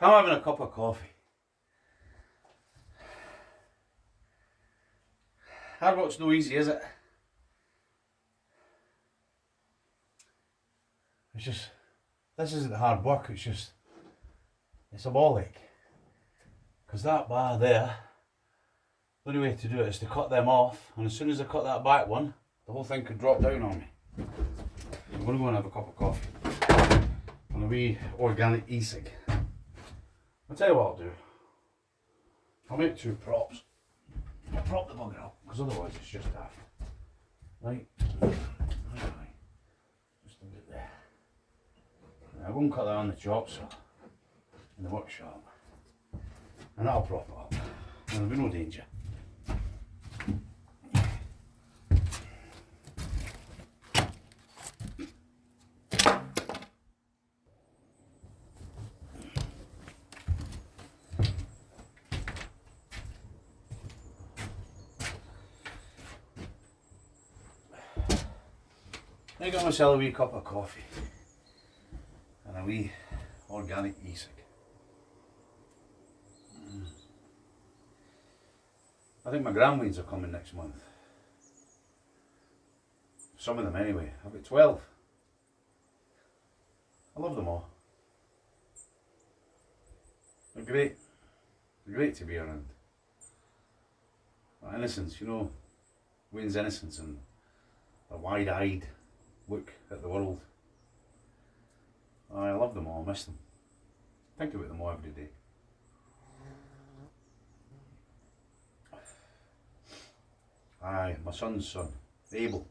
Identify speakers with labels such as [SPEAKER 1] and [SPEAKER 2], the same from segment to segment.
[SPEAKER 1] I'm having a cup of coffee. Hard work's no easy, is it? It's just, this isn't hard work, it's a ball ache. Because that bar there, the only way to do it is to cut them off, and as soon as I cut that back one, the whole thing could drop down on me. I'm going to go and have a cup of coffee and a wee organic e-cig. I'll tell you what I'll do. I'll make two props. I'll prop the bugger up, because otherwise it's just daft. Right. Just a bit there. I'll go and cut that on the chop saw in the workshop. And that'll prop it up. And there'll be no danger. I got myself a wee cup of coffee and a wee organic e-cig. I think my grandweens are coming next month. Some of them anyway. I've got 12. I love them all. They're great. They're great to be around. Innocence, you know, Wayne's innocence and a wide-eyed look at the world. I love them all, I miss them. Think about them all every day. Aye, my son's son, Abel.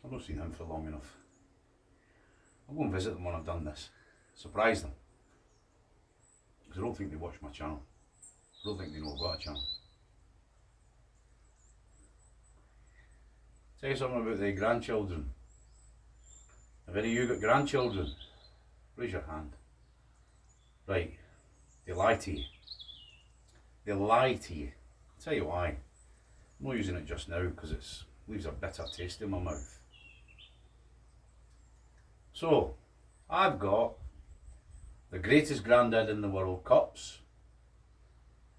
[SPEAKER 1] I've not seen him for long enough. I'll go and visit them when I've done this. Surprise them. Because I don't think they watch my channel. I don't think they know I've got a channel. Tell you something about the grandchildren. Have any of you got grandchildren? Raise your hand. Right, they lie to you. They lie to you. I'll tell you why. I'm not using it just now because it leaves a bitter taste in my mouth. So, I've got the greatest granddad in the world cups,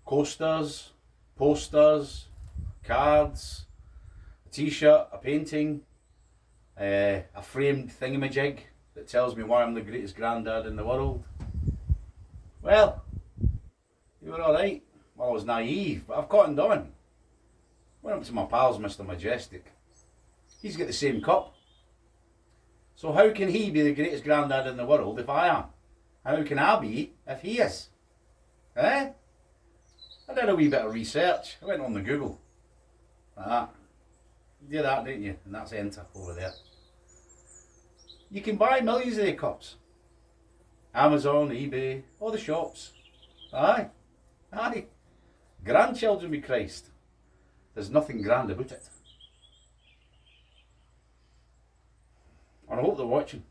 [SPEAKER 1] coasters, posters, cards, a t-shirt, a painting, a framed thingamajig that tells me why I'm the greatest granddad in the world. Well, you were alright. Well, I was naive, but I've cottoned on. Went up to my pals, Mr. Majestic. He's got the same cup. So how can he be the greatest granddad in the world if I am? How can I be if he is? Eh? I did a wee bit of research. I went on the Google. Like that. You did that, didn't you? And that's enter over there. You can buy millions of their cups. Amazon, eBay, all the shops. Aye. Aye. Grandchildren be Christ. There's nothing grand about it. And I hope they're watching.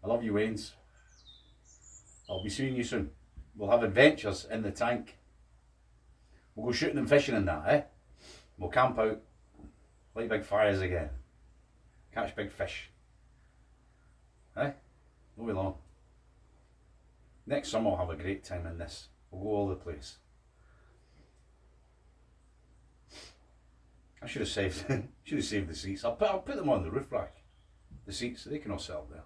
[SPEAKER 1] I love you, Waynes. I'll be seeing you soon. We'll have adventures in the tank. We'll go shooting and fishing and that, eh? We'll camp out, light big fires again, catch big fish. Eh? No be long. Next summer we'll have a great time in this. We'll go all over the place. I should have saved the seats. I'll put them on the roof rack. The seats, they can all sit up there.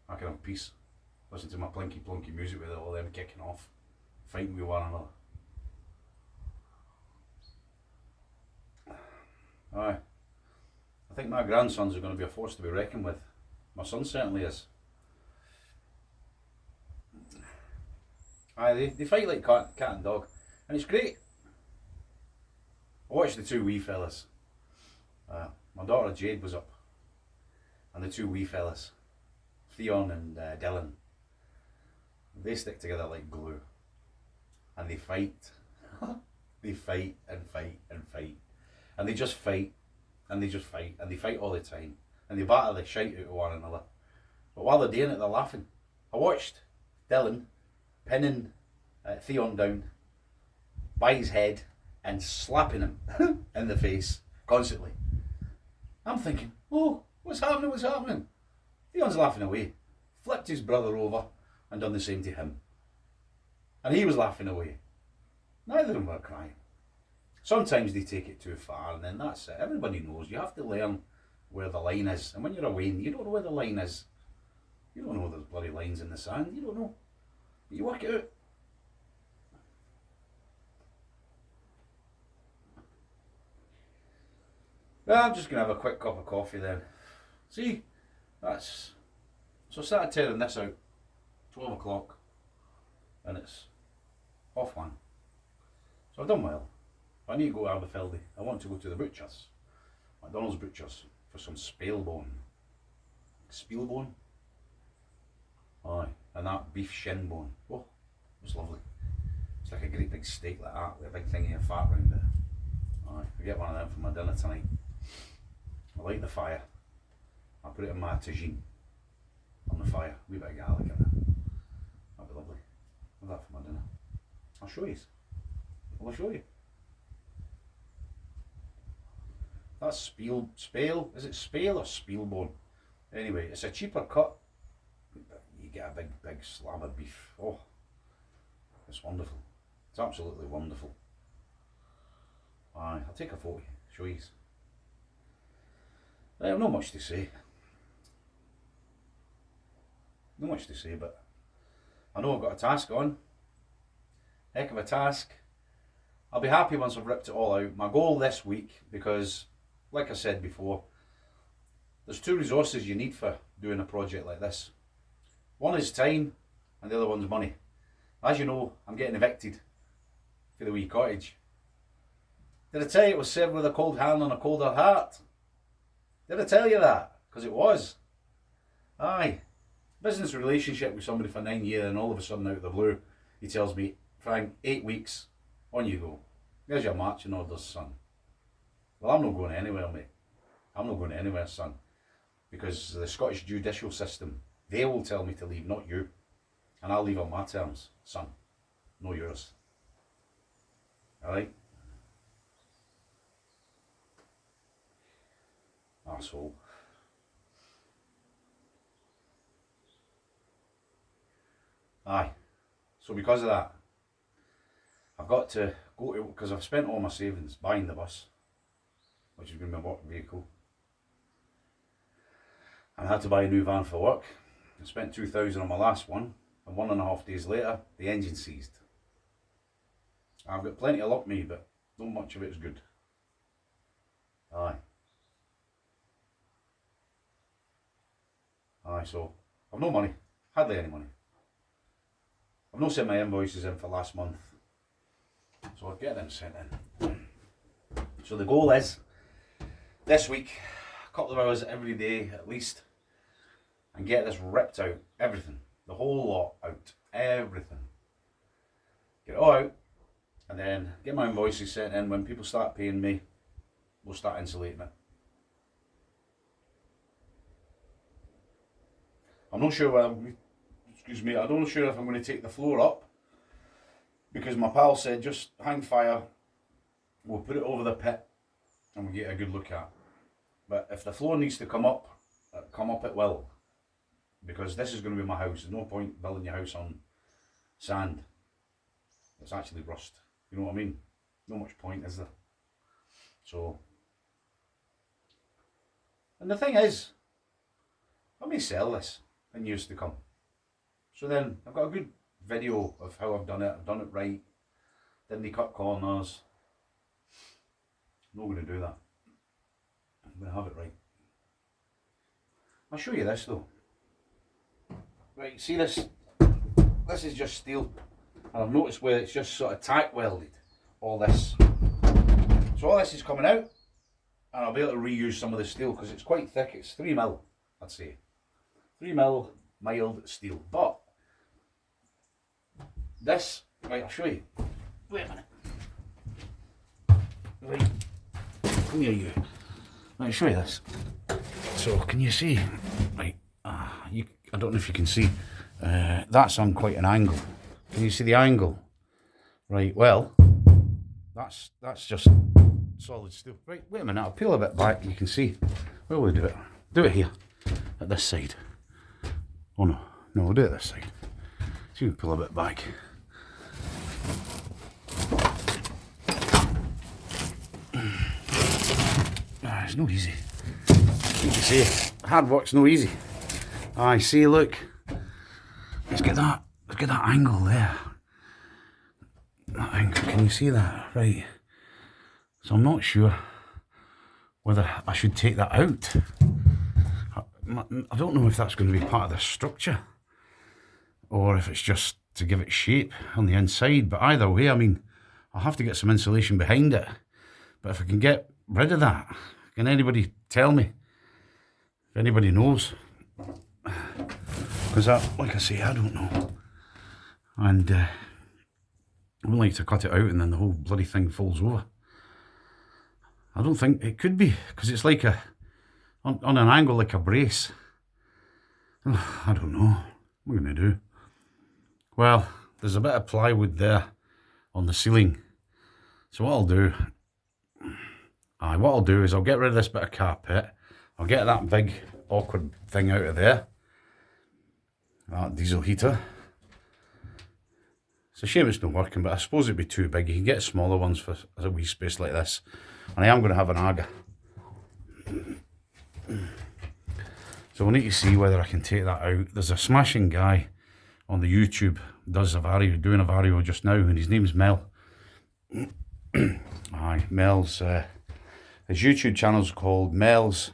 [SPEAKER 1] I can have peace. Listen to my plinky plunky music with all them kicking off, fighting with one another. Aye. I think my grandsons are going to be a force to be reckoned with. My son certainly is. Aye, they fight like cat and dog, and it's great. I watched the two wee fellas. My daughter Jade was up, and the two wee fellas, Theon and Dylan, they stick together like glue, and they fight. They fight and fight and fight, and they just fight, and they just fight, and they fight all the time, and they batter the shite out of one another. But while they're doing it, they're laughing. I watched Dylan pinning Theon down by his head and slapping him in the face constantly. I'm thinking, oh, What's happening? What's happening? Theon's laughing away. Flipped his brother over and done the same to him. And he was laughing away. Neither of them were crying. Sometimes they take it too far and then that's it. Everybody knows. You have to learn where the line is. And when you're away, you don't know where the line is. You don't know there's bloody lines in the sand. You don't know. But you work it out. Well, I'm just going to have a quick cup of coffee then. See, that's... So I started tearing this out, 12 o'clock, and it's 1:30. So I've done well. I need to go to Aberfeldy. I want to go to the butchers, McDonald's butchers, for some spalebone. Spielbone? Aye, and that beef shin bone. Oh, it's lovely. It's like a great big steak like that, with a big thingy of fat round it. Aye, I get one of them for my dinner tonight. I light the fire. I put it in my tagine on the fire. A wee bit of garlic in it. That'd be lovely. Have that for my dinner. I'll show you. Will I show you? That's spale. Is it spale or spielbone? Anyway, it's a cheaper cut. You get a big slab of beef. Oh, it's wonderful. It's absolutely wonderful. Aye, I'll take a photo. Show you. I have not much to say. Not much to say, but I know I've got a task on. Heck of a task. I'll be happy once I've ripped it all out. My goal this week, because like I said before, there's two resources you need for doing a project like this. One is time and the other one's money. As you know, I'm getting evicted for the Wee Cottage. Did I tell you it was served with a cold hand and a colder heart? Did I tell you that? Because it was. Aye. Business relationship with somebody for 9 years and all of a sudden out of the blue he tells me, Frank, 8 weeks, on you go. There's your marching orders, son. Well, I'm not going anywhere, mate. I'm not going anywhere, son. Because the Scottish judicial system, they will tell me to leave, not you. And I'll leave on my terms, son. No yours. Alright? Asshole. Aye. So because of that, I've got to go to, because I've spent all my savings buying the bus, which is going to be my work vehicle. And I had to buy a new van for work. I spent 2,000 on my last one, and 1.5 days later, the engine seized. I've got plenty of luck, me, but not much of it is good. Aye. Aye, so I've no money, hardly any money. I've not sent my invoices in for last month, so I'll get them sent in. So the goal is, this week, a couple of hours every day at least, and get this ripped out, everything, the whole lot out, everything. Get it all out, and then get my invoices sent in. When people start paying me, we'll start insulating it. I'm not sure whether, excuse me, I don't know sure if I'm going to take the floor up, because my pal said just hang fire, we'll put it over the pit and we'll get a good look at. But if the floor needs to come up it will, because this is going to be my house. There's no point building your house on sand. It's actually rust, you know what I mean? No much point, is there? So, and the thing is, I may sell this in years to come. So then I've got a good video of how I've done it. I've done it right. Didn't cut corners. I'm not going to do that. I'm going to have it right. I'll show you this though. Right, see this? This is just steel. And I've noticed where it's just sort of tack welded, all this. So all this is coming out, and I'll be able to reuse some of the steel because it's quite thick. It's 3mm, I'd say. 3mm mild steel. But this, right, I'll show you. Wait a minute. Right, come here you. Right, I'll show you this. So can you see? Right, I don't know if you can see. That's on quite an angle. Can you see the angle? Right, well, that's just solid steel. Right, wait a minute, I'll peel a bit back. You can see. Where will we do it? do it here, at this side. Oh no, no, we'll do it this side. So you can pull a bit back. It's no easy. You can see, hard work's no easy. I see, look. Let's get that angle there. That angle, can you see that? Right. So I'm not sure whether I should take that out. I don't know if that's going to be part of the structure or if it's just to give it shape on the inside, but either way, I mean, I'll have to get some insulation behind it. But if I can get rid of that, can anybody tell me? If anybody knows? Because like I say, I don't know. And I wouldn't like to cut it out and then the whole bloody thing falls over. I don't think it could be, because it's like on an angle like a brace. I don't know. What am I going to do? Well, there's a bit of plywood there on the ceiling. So what I'll do is I'll get rid of this bit of carpet. I'll get that big awkward thing out of there. That diesel heater. It's a shame it's not working, but I suppose it'd be too big. You can get smaller ones for a wee space like this. And I am going to have an aga. So we'll need to see whether I can take that out. There's a smashing guy on the YouTube doing a vario just now, and his name's Mel. Aye, Mel's his YouTube channel's called Mel's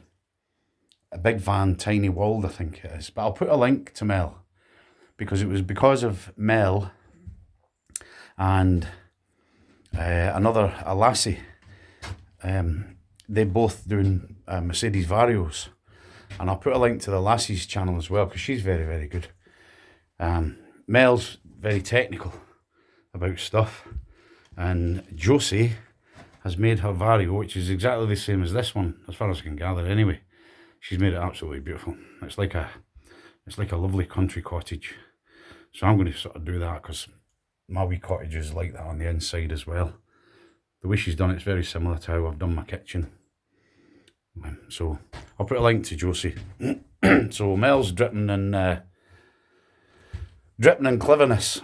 [SPEAKER 1] A Big Van Tiny World, I think it is. But I'll put a link to Mel, because it was because of Mel and a lassie. They both doing Mercedes varios, and I'll put a link to the lassie's channel as well, because she's very, very good. Mel's very technical about stuff, and Josie has made her vario, which is exactly the same as this one, as far as I can gather anyway. She's made it absolutely beautiful. It's like a lovely country cottage. So I'm going to sort of do that, because my wee cottage is like that on the inside as well. The way she's done it's very similar to how I've done my kitchen. So I'll put a link to Josie. So Mel's dripping in cleverness,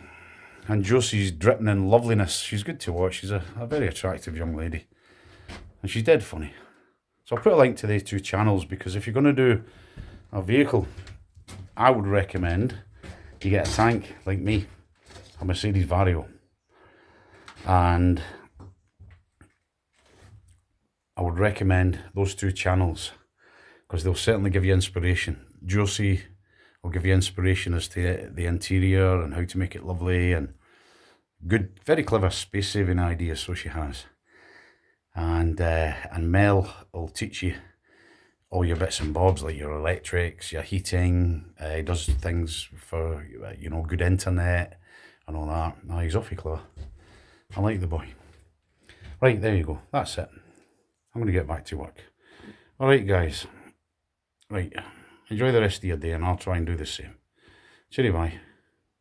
[SPEAKER 1] and Josie's dripping in loveliness. She's good to watch. She's a very attractive young lady, and she's dead funny. So I'll put a link to these two channels, because if you're going to do a vehicle, I would recommend you get a tank like me, a Mercedes Vario, and I would recommend those two channels, because they'll certainly give you inspiration. Josie will give you inspiration as to the interior and how to make it lovely, and good, very clever space-saving ideas, so she has. And Mel will teach you all your bits and bobs, like your electrics, your heating. He does things for, good internet and all that. No, he's awfully clever. I like the boy. Right, there you go. That's it. I'm going to get back to work. All right, guys. Right, enjoy the rest of your day, and I'll try and do the same. Cheerio, bye.